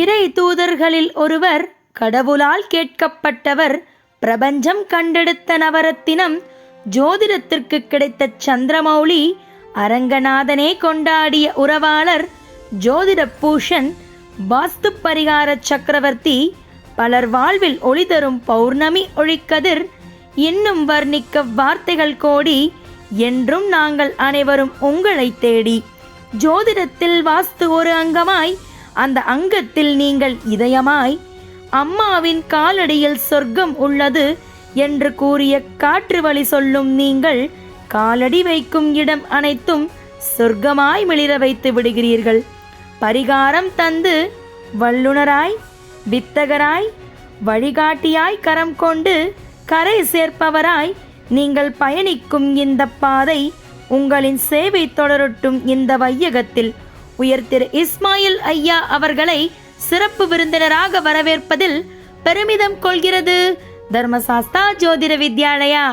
இறை தூதர்களில் ஒருவர், கடவுளால் கேட்கப்பட்டவர், பிரபஞ்சம் கண்டெடுத்த நவரத்தினம், ஜோதிடத்திற்கு கிடைத்த சந்திரமௌலி, அரங்கநாதனே கொண்டாடிய உறவாளர், ஜோதிட பூஷன், வாஸ்து பரிகார சக்கரவர்த்தி, பலர் வாழ்வில் ஒளி தரும் பௌர்ணமி ஒளிக்கதிர், இன்னும் வர்ணிக்க வார்த்தைகள் கோடி, என்றும் நாங்கள் அனைவரும் உங்களை தேடி. ஜோதிடத்தில் வாஸ்து ஒரு அங்கமாய், அந்த அங்கத்தில் நீங்கள் இதயமாய், அம்மாவின் காலடியில் சொர்க்கம் உள்ளது என்று கூறிய காற்று வழி சொல்லும் நீங்கள், காலடி வைக்கும் இடம் அனைத்தும் சொர்க்கமாய் மிளிர வைத்து விடுகிறீர்கள். பரிகாரம் தந்து வல்லுனராய், வித்தகராய், வழிகாட்டியாய், கரம் கொண்டு கரை சேர்ப்பவராய் நீங்கள் பயணிக்கும் இந்த பாதை உங்களின் சேவை தொடரட்டும். இந்த வையகத்தில் உயர்திரு இஸ்மாயில் ஐயா அவர்களை சிறப்பு விருந்தினராக வரவேற்பதில் பெருமிதம் கொள்கிறது தர்மசாஸ்தா ஜோதிட வித்யாலயா.